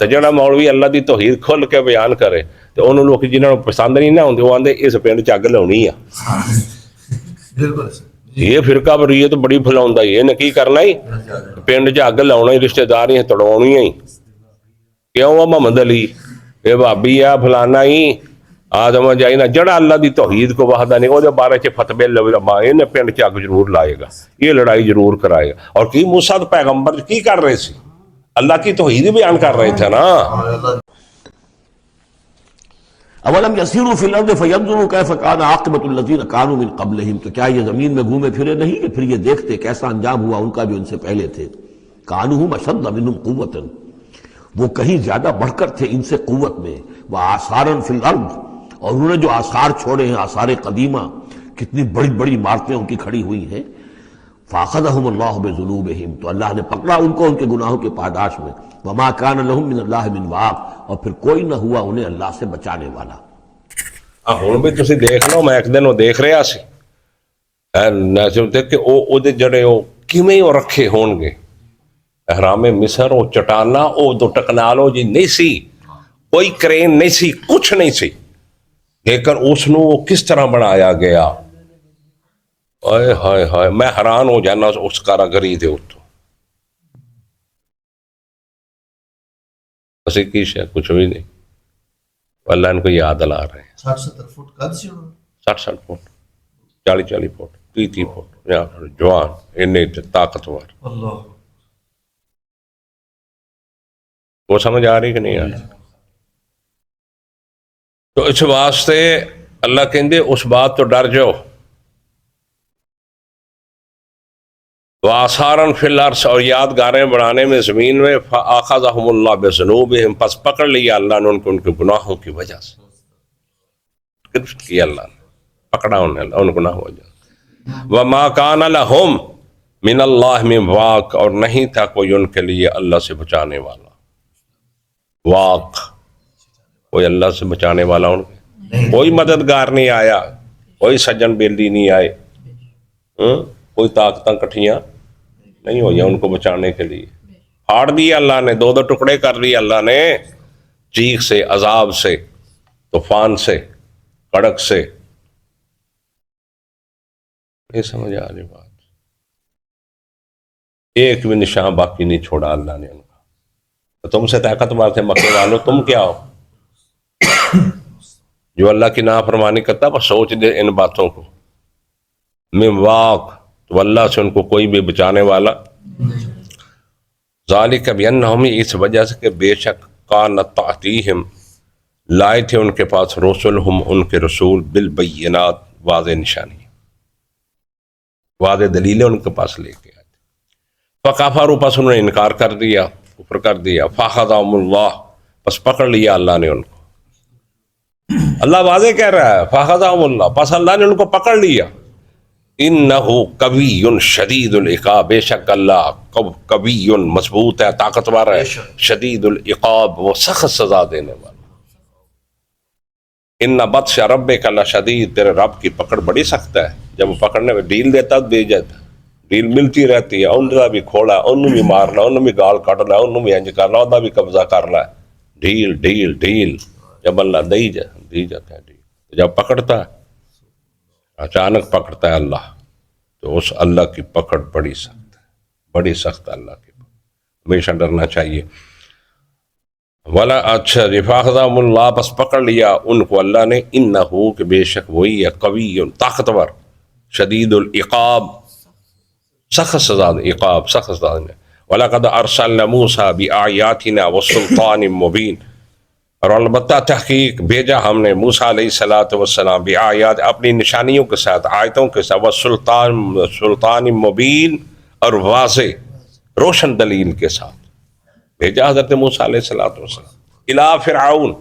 تو جڑا مولوی اللہ دی توحید کھل کے بیان کرے تو انہوں لوگ جنہوں نے پسند نہیں نہ ہوندے وہ آندے اس پنڈ چ اگ لاؤنی آ. یہ فرقہ بریت بڑی پھیلاؤندا ہی انہیں کی کرنا ہی پنڈ چ اگ لاؤنا ہی رشتہ دار ہی توڑواؤنی ہی. کیوں آ محمد علی یہ بھابی آ فلانا ہی آدم جائی نہ جڑا اللہ دی توحید کو وحدہ نہیں وہ بارے چ فتوے انہیں پنڈ چ اگ ضرور لائے گا, یہ لڑائی ضرور کرائے گا. اور کی موسیٰ پیغمبر کی کر رہے سی اللہ کی توحید بیان کر رہے تھے نا. اولم یسیروا فی الارض فینظروا کیف کان عاقبۃ الذین کانوا من قبلہم, تو کیا یہ زمین میں گھومے پھرے نہیں کہ پھر یہ دیکھتے کیسا انجام ہوا ان کا جو ان سے پہلے تھے. کانوا اشد منہم قوۃ, وہ کہیں زیادہ بڑھ کر تھے ان سے قوت میں. وآثارا فی الارض, اور انہوں نے جو آثار چھوڑے ہیں آثار قدیمہ, کتنی بڑی بڑی عمارتیں ان کی کھڑی ہوئی ہیں. فاخذہم اللہ بذنوبہم, تو اللہ نے پکڑا ان کو ان کے گناہوں کے پاداش میں. وما کان لہم من اللہ من واق, اور پھر کوئی نہ ہوا انہیں اللہ سے بچانے والا. ہوں بھی تسی دیکھ لو, میں ایک دن وہ دیکھ رہا سی کہ وہ جڑے وہ کیویں وہ رکھے ہون گے احرام مصر, وہ چٹانا وہ تو ٹیکنالوجی نہیں سی, کوئی کرین نہیں سی, کچھ نہیں سی, لیکن اس نو وہ کس طرح بنایا گیا. ہائے ہائے ہائے, میں حیران ہو جانا اس کاراگری دے اتو. اسی کی شے کچھ بھی نہیں, اللہ ان کو یاد لا رہے ہیں. 60-70 فٹ قد سی انہوں 60 فٹ 40 فٹ 30 فٹ جوان انہیں طاقتور. اللہ وہ سمجھ آ رہی کہ نہیں آ رہی؟ تو اس واسطے اللہ کہندے اس بات تو ڈر جاؤ. وآثارا فی الارض, اور یادگاریں بنانے میں زمین میں. فآخذہم اللہ بذنوبہم, پس پکڑ لیا اللہ نے ان کو ان کے گناہوں کی وجہ سے. گرفت کیا اللہ نے, پکڑا انہیں ان گناہوں کی وجہ سے. وما کان لہم من اللہ من واق, اور نہیں تھا کوئی ان کے لیے اللہ سے بچانے والا. واق کوئی اللہ سے بچانے والا ان کے, کوئی مددگار نہیں آیا, کوئی سجن بیلی نہیں آئے, کوئی طاقتیں کٹھیاں نہیں ہوئی ان کو بچانے کے لیے. پھاڑ دیا اللہ نے, دو ٹکڑے کر دیے اللہ نے, چیخ سے, عذاب سے, طوفان سے, کڑک سے. یہ سمجھ آ رہی بات؟ ایک بھی نشان باقی نہیں چھوڑا اللہ نے ان کا. تو تم سے طاقت مار تھے مکے والو, تم کیا ہو جو اللہ کی نافرمانی کرتا. بس سوچ دے ان باتوں کو. من واق, تو اللہ سے ان کو کوئی بھی بچانے والا. ذالک بانہم, اس وجہ سے کہ بے شک کانت تأتیہم, لائے تھے ان کے پاس رسلہم ان کے رسول, بالبینات, واضح نشانی, واضح دلیلیں ان کے پاس لے کے آتے. فکفروا, پس انہوں نے انکار کر دیا, کفر کر دیا. فاخذہم اللہ, پس پکڑ لیا اللہ نے ان کو. اللہ واضح کہہ رہا ہے فاخذہم اللہ, پس اللہ نے ان کو پکڑ لیا. انہو قوی شدید العقاب, بے شک اللہ قوی مضبوط ہے, طاقتور ہے, شدید العقاب, وہ سخت سزا دینے والا. ان بطش ربک لشدید, تیرے رب کی پکڑ بڑی سخت ہے. جب وہ پکڑنے میں ڈیل دیتا دے جاتا, ڈیل ملتی رہتی ہے. انہوں بھی کھوڑا, انہوں بھی مارنا, انہوں بھی گال کٹنا, انہوں بھی انج کرنا, انہوں بھی قبضہ کرنا ہے. ڈھیل ڈھیل ڈھیل, جب اللہ دی جاتا ہے ڈھیل. جب پکڑتا ہے اچانک پکڑتا ہے اللہ, تو اس اللہ کی پکڑ بڑی سخت ہے, بڑی سخت اللہ کی پکڑ. ہمیشہ ڈرنا چاہیے. ولا اچھا فاخذہم اللہ, بس پکڑ لیا ان کو اللہ نے. انہو, کہ بے شک وہی ہے, قوی طاقتور, شدید العقاب, سخت سزا, عقاب سخت سزا. وَلَقَدْ أَرْسَلْنَا مُوسَىٰ بِآيَاتِنَا وَسُلْطَانٍ مُبِينٍ, اور البتہ تحقیق بھیجا ہم نے موسیٰ علیہ السلام بآیات, اپنی نشانیوں کے ساتھ, آیتوں کے ساتھ, وسلطان مبین, اور واضح روشن دلیل کے ساتھ بھیجا حضرت موسیٰ علیہ السلام الی فرعون,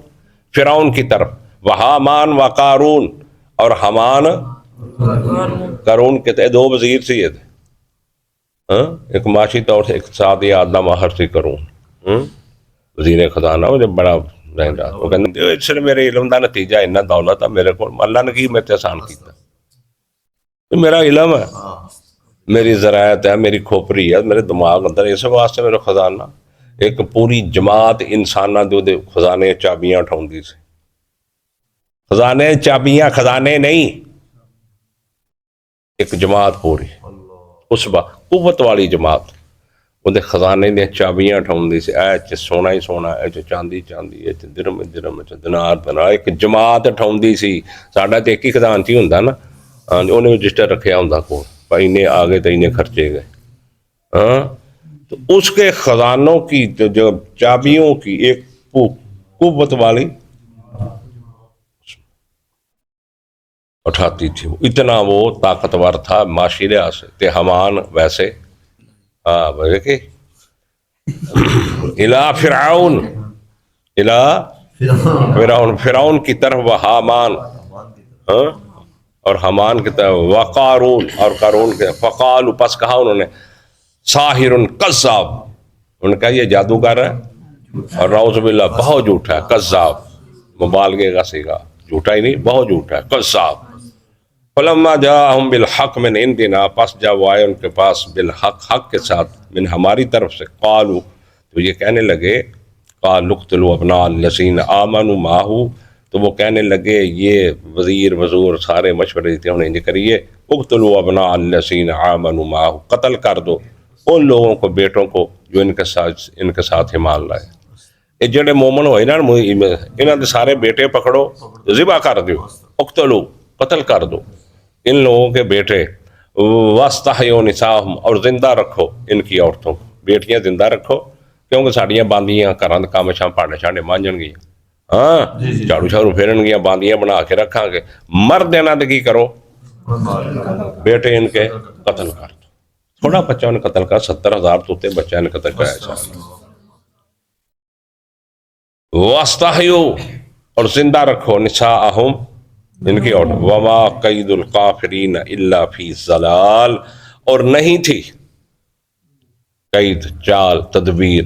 فرعون کی طرف. وحامان وقارون, اور حمان قارون کے دو وزیر سے یہ تھے, ایک معاشی طور سے اقتصادی آدھا ماہر سے قارون, وزیر خزانہ, وہ جب بڑا رہا. وہ کہتے اس نے میرے علم دا نتیجہ اتنا دولت ہے میرے کو, اللہ نے کی میں تے آسان کیتا. میرا علم ہے, میری ذرائع ہے, میری کھوپڑی ہے, میرے دماغ اندر, اس واسطے میرا خزانہ. ایک پوری جماعت انساناں دے دے خزانے چابیاں اٹھاؤندی سی. خزانے چابیاں، خزانے نہیں، ایک جماعت پوری اس قوت والی جماعت وہ خزانے دیا چابیاں اٹھاؤندی سی. اے چ سونا ہی سونا، اے چ چاندی چاندی، اے چ درم درم، چ دینار دینار، ایک جماعت اٹھاؤندی سی. ساڈا تے ایک ہی خزان چ ہی ہوندا نا، انہیں رجسٹر رکھیا ہوندا کول، بھائی انہیں آ گئے تو انہیں خرچے گئے. ہاں تو اس کے خزانوں کی جو چابیوں کی ایک قوت والی اٹھاتی تھی. اتنا وہ طاقتور تھا معاشی لحاظ سے. تے حمان ویسے کہ الہ فرعون، الہ فرعون کی طرف وہ حامان، اور حمان کی طرف وقارون، اور قارون کے فقالوا، پس کہا انہوں نے ساحر کذاب، انہوں نے کہا یہ جادوگر ہے، اور نعوذ باللہ بہت جھوٹا ہے. کذاب مبالغے کا سیگا، جھوٹا ہی نہیں بہت جھوٹا ہے، کذاب. فلما جاءہم بالحق من عندنا، پس جب آئے ان کے پاس بالحق، حق کے ساتھ، من ہماری طرف سے، قالوا تو یہ کہنے لگے، قالوا اقتلوا ابناء الذین آمنوا معہ، تو وہ کہنے لگے، یہ وزیر وزور سارے مشورے دیتے انہیں یہ کریے، اقتلوا ابناء الذین آمنوا معہ، قتل کر دو ان لوگوں کو، بیٹوں کو جو ان کے ساتھ ایمان لائے. یہ جڑے مومن ہوئے نا انہاں دے سارے بیٹے پکڑو، ذبح کر دیو، اقتلوا قتل کر دو ان لوگوں کے بیٹے، واستحیوا نساءہم، اور زندہ رکھو ان کی عورتوں کو، بیٹیاں زندہ رکھو، کیونکہ ساڑیاں باندیاں گھراں دے کام شام پھاڑے چھاڑے مانجن گیا، ہاں جھاڑو چھاڑو پھیرن گیا، باندیاں بنا کے رکھاں گے. مرد انہاں دے کی کرو، بیٹے ان کے قتل کر دو. تھوڑا بچہ انہیں قتل کر، 70,000 توتے بچہ انہیں قتل کر ایسا. واستحیوا، اور زندہ رکھو نساءہم ان کی عورت، وما قید الکافرین الا فی ضلال، اور نہیں تھی قید چال تدبیر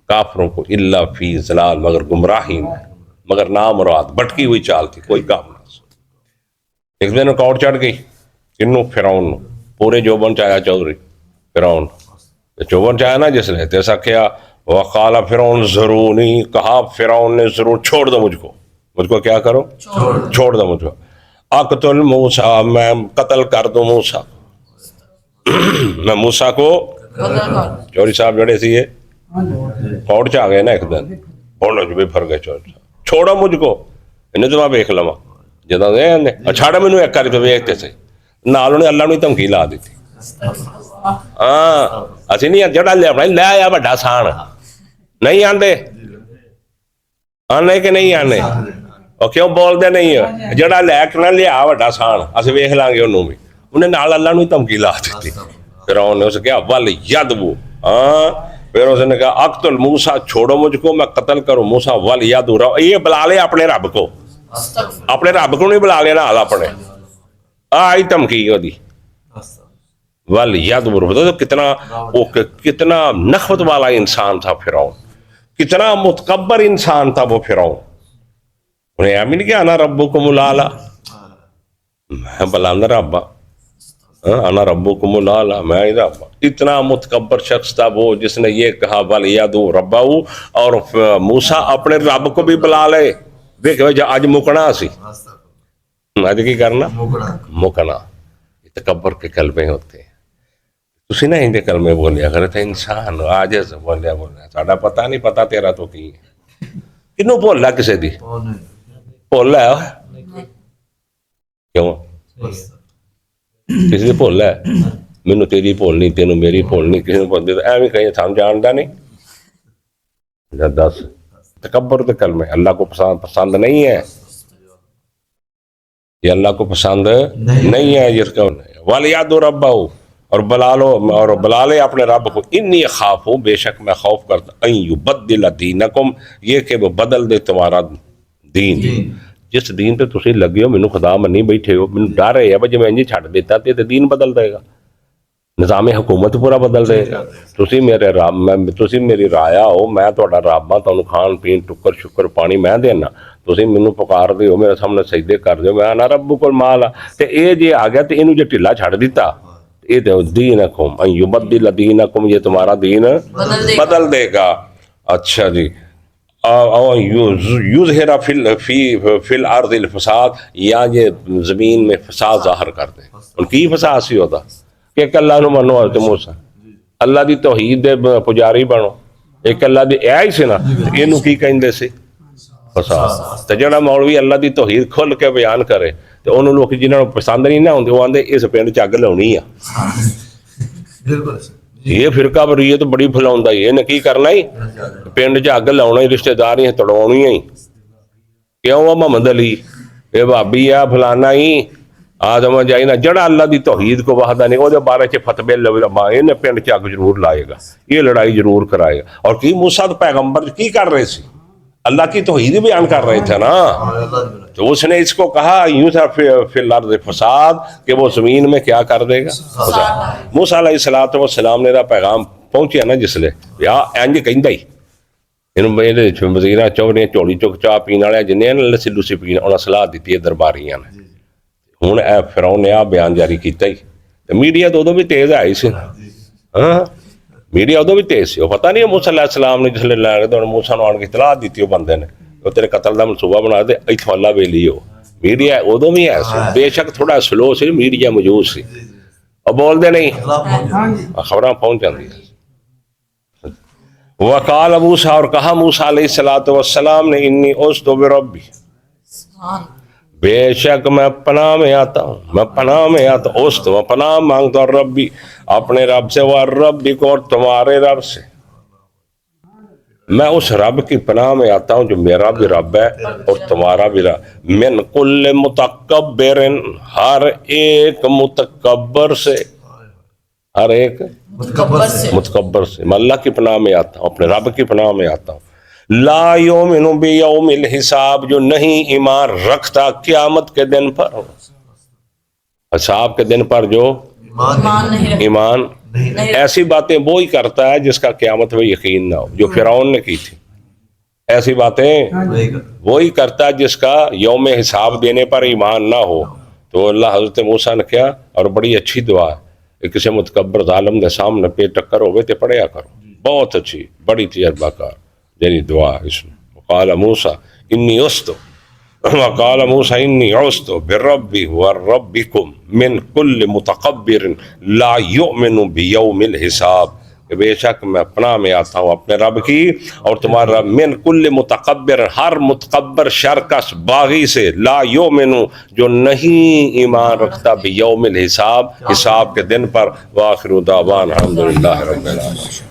کافروں کو الا فی ضلال، مگر گمراہی میں، مگر نامراد بھٹکی ہوئی چال تھی، کوئی کام نہ. ایک دن ریکارڈ چڑھ گئی کنوں، فرعون پورے جوبن چایا چودھری فرعون چوبن چایا نا جس نے، تیسا کیا وقال فرعون ضرونی، کہا فرعون نے ضرور چھوڑ دو مجھ کو کیا کرو، چھوڑ دو مجھ کو. اقتل موسیٰ، میں قتل کر دوں موسیٰ، میں موسیٰ کو، چوری صاحب جڑے سی یہ کوٹ چاہ گئے نا ایک دن، ہونا جو بھی پھر گئے چھوڑو مجھ کو، انہیں تو میں بیک لما جدا دے انہیں چھاڑا میں نو ایک کاری پہ بیکتے سے نالوں نے اللہ نے تمکی لا دی تھی. اسی نہیں جڑا لے اپنا لے آیا بڑا سان نہیں آندے، آنے کہ نہیں آنے، اور کیوں بول دے نہیں ہے، جڑا لے کے نہ لیا بڑا سان، اسی ویکھ لیں گے انہوں بھی، انہیں نال اللہ نے تمکی لا دی تھی. فرعون نے اسے کہا وَلْيَدْوُ، پھر اس نے کہا اقتل موسیٰ، چھوڑو مجھ کو میں قتل کروں موسیٰ، وَلْيَدْوُ، یہ بلا لے اپنے رب کو، اپنے رب کو نہیں بلا لینا، حال اپنے آئی تمکی ہو دی. وَلْيَدْوُ، کتنا نخوت والا انسان تھا فرعون، کتنا متکبر انسان تھا وہ فرعون. انہیں ایمی نہیں کہ انا ربکم الاعلی، میں بلانا ربا، انا ربکم الاعلی، میں ہی ربا. اتنا متکبر شخص تھا وہ جس نے یہ کہا وَلْيَدْوُ رَبَّهُ، اور موسیٰ اپنے رب کو بھی بلا لے. دیکھو آج مکنا سی، آج کی کرنا مکنا. تکبر کے کلمے ہوتے ہیں. تسی نہ ہندے کلمے بولیا کرے تھے انسان عاجز بولیا ساڑا پتہ نہیں، پتہ تیرا تو کی ہے کنوں بولا کسے دی بولا ہے کیوں کسی دی بولا ہے مینوں تیری بولنی تینوں میری بولنی کسی نے بولدی تو ایویں کہیں تھام جاندا نہیں. دس تکبر کے کلمے اللہ کو پسند نہیں ہے، یہ اللہ کو پسند نہیں ہے. جس کا وَلْيَدْعُ رَبَّهُ، اور بلا لے اپنے رب کو. انی خافو، بے شک میں خوف کرتا، ان یبدل دینکم، یہ کہ وہ بدل دے تمہارا دین. جس دین پہ تسی لگے ہو، مینوں خدا منی بیٹھے ہو، مینوں ڈر ہے بھائی جی میں انجی چھٹ دیتا تے دین بدل دے گا، نظام حکومت پورا بدل دے گا. تسی میرے رب، تسی میری رایا ہو، میں تہاڈا رب ہاں، تانوں کھان پین ٹکر شکر پانی میں دینا، تسی مینوں پکار دیو، میرے سامنے سجدے کر دیو، میں انا ربکم الاعلی. تے اے جے آ گیا تے اینوں جے ٹھلا چھڈ دیتا، اے دینکم ان یبدل دینکم، یہ تمہارا دین بدل دے گا. اچھا جی، یظہر فی الارض الفساد، یا یہ زمین میں فساد ظاہر کر دے. ان کی فساد سی ہوتا کہ ایک اللہ نو منو حضرت موسیٰ، اللہ دی توحید دے پجاری بنو، ایک اللہ دی ہی سے نا اینو کی کہندے سی فساد. تے جڑا مولوی اللہ دی توحید کھل کے بیان کرے تے انہوں لوگ جنہاں نوں پسند نہیں نہ ہوندے وہ آندے اس پنڈ چ اگ لاونی آ. بالکل یہ فرقہ بریت بڑی پھیلاوندا ہے، انہیں کی کرنا ہی پنڈ چ اگ لاؤنا ہی، رشتہ دار ہی توڑاونی ہی. کیوں محمد علی اے بھابی آ فلانا ہی آدم جائی نہ جڑا اللہ دی توحید کو وحدہ نہیں وہ بارے چ فتوے لما انہیں پنڈ چ اگ ضرور لائے گا، یہ لڑائی ضرور کرائے گا. اور کی موسیٰ پیغمبر کی کر رہے سی؟ اللہ کی توحید بیان کر رہے تھے نا. تو اس نے اس کو کہا یوں تھا فی الارض فساد کہ وہ زمین میں کیا کر دے گا فساد. موسیٰ علیہ السلام نے پیغام پہنچیا نا جس لے یا انج کہندا ہی انہوں وزیراں چوڑیاں چوڑی چک چاہ پین والے جنہیں لسی لسی پین انہاں صلاح دیتی ہے درباریاں نے. ہن اے فرعون نے آ بیان جاری کیتا ہی. میڈیا تو ادو بھی تیز آئی سی، ہاں میڈیا ادو بھی تیز سی. وہ پتہ نہیں موسیٰ علیہ السلام نے جس لے لے گئے موسیٰ نو آن کے اطلاع دیتی وہ بندے نے وہ تیرے قتل دا منصوبہ بنا دے ایتھوں اللہ ویلی ہو. میڈیا ادو بھی ہے سی، بے شک تھوڑا سلو سی، میڈیا موجود سی اور بول دے نہیں خبراں پہنچ جاندی. وقال موسیٰ، اور کہا موسیٰ علیہ السلام نے انی عذت بربی، بے شک میں پناہ میں آتا ہوں، میں پناہ میں آتا ہوں، عذت میں پناہ مانگتا ہوں ربی اپنے رب سے، وربی کو اور تمہارے رب سے. میں اس رب کی پناہ میں آتا ہوں جو میرا بھی رب ہے اور تمہارا بھی رب. من کل متکبر، ہر ایک متکبر سے، ہر ایک متکبر سے. میں اللہ کی پناہ میں آتا ہوں، اپنے رب کی پناہ میں آتا ہوں. لا یؤمن بیوم الحساب، جو نہیں ایمان رکھتا قیامت کے دن پر، حساب کے دن پر جو ایمان ایسی باتیں وہی کرتا ہے جس کا قیامت میں یقین نہ ہو، جو فرعون نے کی تھی. ایسی باتیں وہی کرتا ہے جس کا یوم حساب دینے پر ایمان نہ ہو. تو اللہ حضرت موسیٰ نے کیا، اور بڑی اچھی دعا ہے، کسی متکبر ظالم دے سامنے پہ ٹکر ہوئے تے پڑھیا کرو. بہت اچھی بڑی تجربہ کار یعنی دعا اس میں. وقال موسیٰ انی عذت، وقال موسیٰ انی عذت بربی وربکم من کل متکبر لا یؤمن بیوم الحساب، کہ بے شک میں پناہ میں آتا ہوں اپنے رب کی اور تمہارا من کل متکبر، ہر متکبر شرکس باغی سے، لا یؤمن جو نہیں ایمان رکھتا بیوم الحساب، حساب کے دن پر. وآخر دعوانا الحمدللہ رب العالمین.